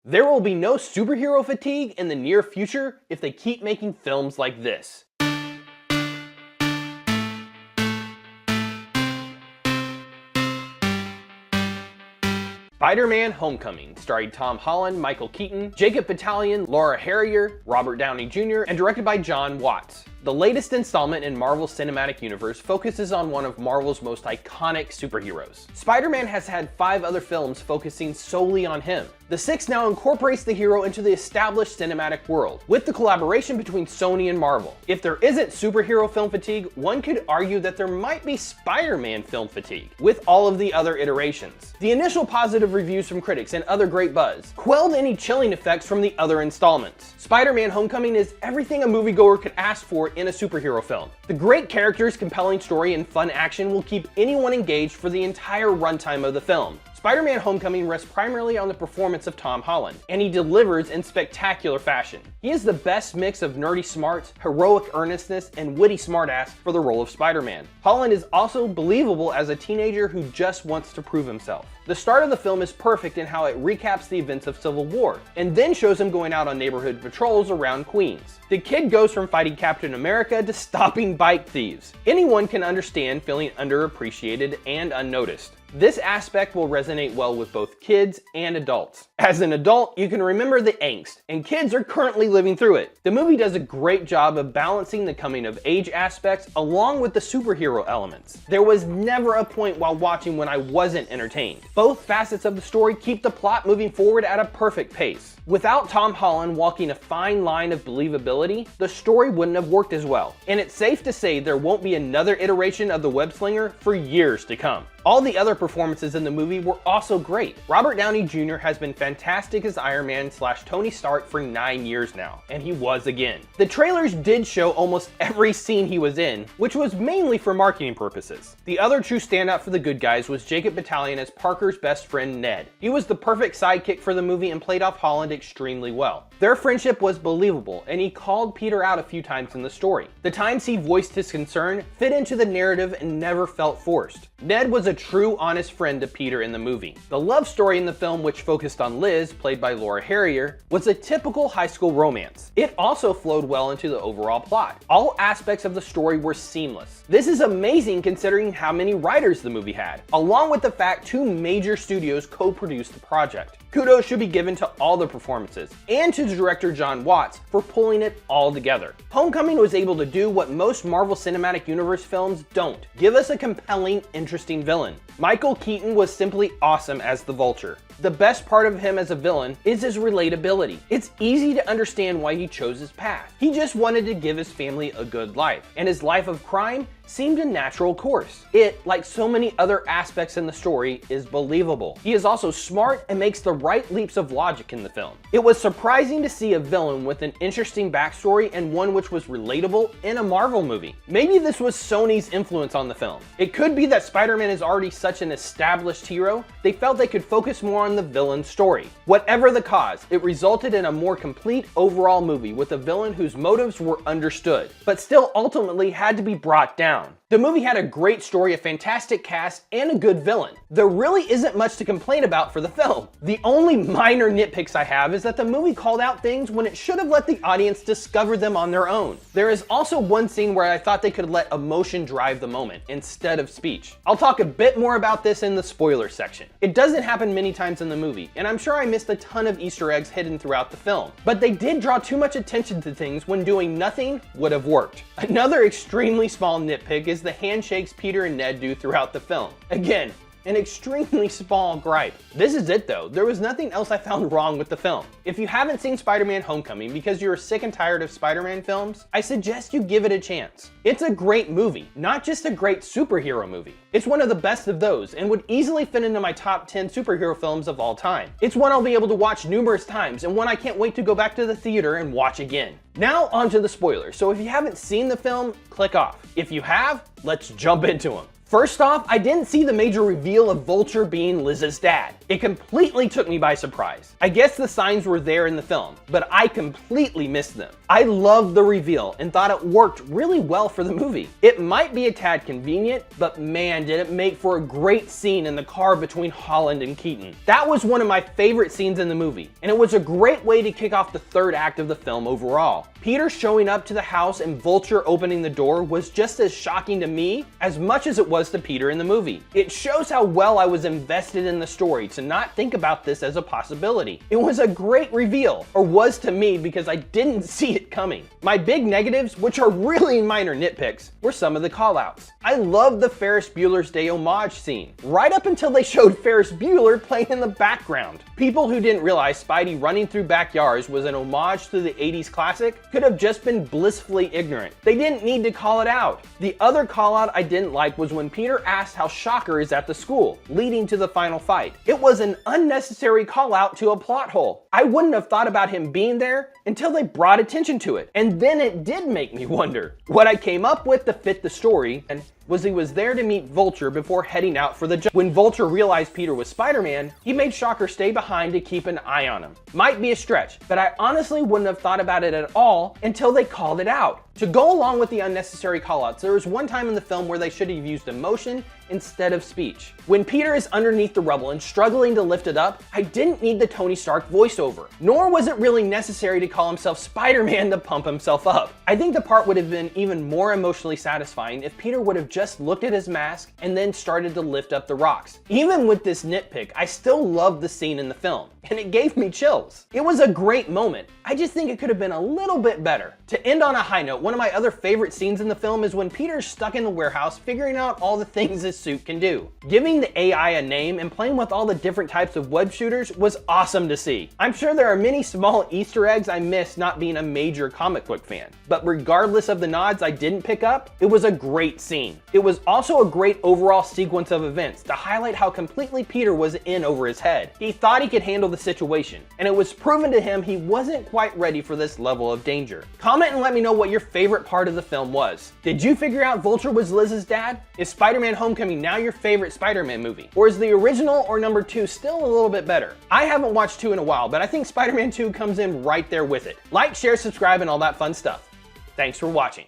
There will be no superhero fatigue in the near future if they keep making films like this. Spider-Man: Homecoming starred Tom Holland, Michael Keaton, Jacob Batalon, Laura Harrier, Robert Downey Jr., and directed by Jon Watts. The latest installment in Marvel's cinematic universe focuses on one of Marvel's most iconic superheroes. Spider-Man has had 5 other films focusing solely on him. The 6th now incorporates the hero into the established cinematic world, with the collaboration between Sony and Marvel. If there isn't superhero film fatigue, one could argue that there might be Spider-Man film fatigue, with all of the other iterations. The initial positive reviews from critics and other great buzz quelled any chilling effects from the other installments. Spider-Man: Homecoming is everything a moviegoer could ask for in a superhero film. The great characters, compelling story, and fun action will keep anyone engaged for the entire runtime of the film. Spider-Man: Homecoming rests primarily on the performance of Tom Holland, and he delivers in spectacular fashion. He is the best mix of nerdy smarts, heroic earnestness, and witty smartass for the role of Spider-Man. Holland is also believable as a teenager who just wants to prove himself. The start of the film is perfect in how it recaps the events of Civil War, and then shows him going out on neighborhood patrols around Queens. The kid goes from fighting Captain America to stopping bike thieves. Anyone can understand feeling underappreciated and unnoticed. This aspect will resonate well with both kids and adults. As an adult, you can remember the angst, and kids are currently living through it. The movie does a great job of balancing the coming of age aspects along with the superhero elements. There was never a point while watching when I wasn't entertained. Both facets of the story keep the plot moving forward at a perfect pace. Without Tom Holland walking a fine line of believability, the story wouldn't have worked as well. And it's safe to say there won't be another iteration of the web slinger for years to come. All the other performances in the movie were also great. Robert Downey Jr. has been fantastic as Iron Man / Tony Stark for 9 years now, and he was again. The trailers did show almost every scene he was in, which was mainly for marketing purposes. The other true standout for the good guys was Jacob Batalon as Parker's best friend Ned. He was the perfect sidekick for the movie and played off Holland extremely well. Their friendship was believable, and he called Peter out a few times in the story. The times he voiced his concern fit into the narrative and never felt forced. Ned was a true honest friend to Peter in the movie. The love story in the film, which focused on Liz, played by Laura Harrier, was a typical high school romance. It also flowed well into the overall plot. All aspects of the story were seamless. This is amazing considering how many writers the movie had, along with the fact 2 major studios co-produced the project. Kudos should be given to all the performances, and to director Jon Watts for pulling it all together. Homecoming was able to do what most Marvel Cinematic Universe films don't: give us a compelling, interesting villain. Michael Keaton was simply awesome as the Vulture. The best part of him as a villain is his relatability. It's easy to understand why he chose his path. He just wanted to give his family a good life, and his life of crime seemed a natural course. It, like so many other aspects in the story, is believable. He is also smart and makes the right leaps of logic in the film. It was surprising to see a villain with an interesting backstory and one which was relatable in a Marvel movie. Maybe this was Sony's influence on the film. It could be that Spider-Man is already such an established hero, they felt they could focus more on the villain's story. Whatever the cause, it resulted in a more complete overall movie with a villain whose motives were understood, but still ultimately had to be brought down. The movie had a great story, a fantastic cast, and a good villain. There really isn't much to complain about for the film. The only minor nitpicks I have is that the movie called out things when it should have let the audience discover them on their own. There is also one scene where I thought they could let emotion drive the moment instead of speech. I'll talk a bit more about this in the spoiler section. It doesn't happen many times in the movie, and I'm sure I missed a ton of Easter eggs hidden throughout the film, but they did draw too much attention to things when doing nothing would have worked. Another extremely small nitpick is the handshakes Peter and Ned do throughout the film. Again, an extremely small gripe. This is it though, there was nothing else I found wrong with the film. If you haven't seen Spider-Man: Homecoming because you're sick and tired of Spider-Man films, I suggest you give it a chance. It's a great movie, not just a great superhero movie. It's one of the best of those and would easily fit into my top 10 superhero films of all time. It's one I'll be able to watch numerous times and one I can't wait to go back to the theater and watch again. Now onto the spoilers, so if you haven't seen the film, click off. If you have, let's jump into them. First off, I didn't see the major reveal of Vulture being Liz's dad. It completely took me by surprise. I guess the signs were there in the film, but I completely missed them. I loved the reveal and thought it worked really well for the movie. It might be a tad convenient, but man, did it make for a great scene in the car between Holland and Keaton. That was one of my favorite scenes in the movie, and it was a great way to kick off the third act of the film overall. Peter showing up to the house and Vulture opening the door was just as shocking to me as much as it was to Peter in the movie. It shows how well I was invested in the story to not think about this as a possibility. It was a great reveal, or was to me because I didn't see it coming. My big negatives, which are really minor nitpicks, were some of the callouts. I loved the Ferris Bueller's Day homage scene, right up until they showed Ferris Bueller playing in the background. People who didn't realize Spidey running through backyards was an homage to the 80s classic could have just been blissfully ignorant. They didn't need to call it out. The other call out I didn't like was when Peter asked how Shocker is at the school, leading to the final fight. It was an unnecessary call out to a plot hole. I wouldn't have thought about him being there until they brought attention to it. And then it did make me wonder. What I came up with to fit the story and was he was there to meet Vulture before heading out for the job. When Vulture realized Peter was Spider-Man, he made Shocker stay behind to keep an eye on him. Might be a stretch, but I honestly wouldn't have thought about it at all until they called it out. To go along with the unnecessary callouts, there was one time in the film where they should have used emotion instead of speech. When Peter is underneath the rubble and struggling to lift it up, I didn't need the Tony Stark voiceover, nor was it really necessary to call himself Spider-Man to pump himself up. I think the part would have been even more emotionally satisfying if Peter would have just looked at his mask and then started to lift up the rocks. Even with this nitpick, I still loved the scene in the film, and it gave me chills. It was a great moment. I just think it could have been a little bit better. To end on a high note, one of my other favorite scenes in the film is when Peter's stuck in the warehouse figuring out all the things his suit can do. Giving the AI a name and playing with all the different types of web shooters was awesome to see. I'm sure there are many small Easter eggs I missed not being a major comic book fan, but regardless of the nods I didn't pick up, it was a great scene. It was also a great overall sequence of events to highlight how completely Peter was in over his head. He thought he could handle the situation, and it was proven to him he wasn't quite ready for this level of danger. Comment and let me know what your favorite part of the film was. Did you figure out Vulture was Liz's dad? Is Spider-Man Homecoming now your favorite Spider-Man movie? Or is the original or number 2 still a little bit better? I haven't watched 2 in a while, but I think Spider-Man 2 comes in right there with it. Like, share, subscribe, and all that fun stuff. Thanks for watching.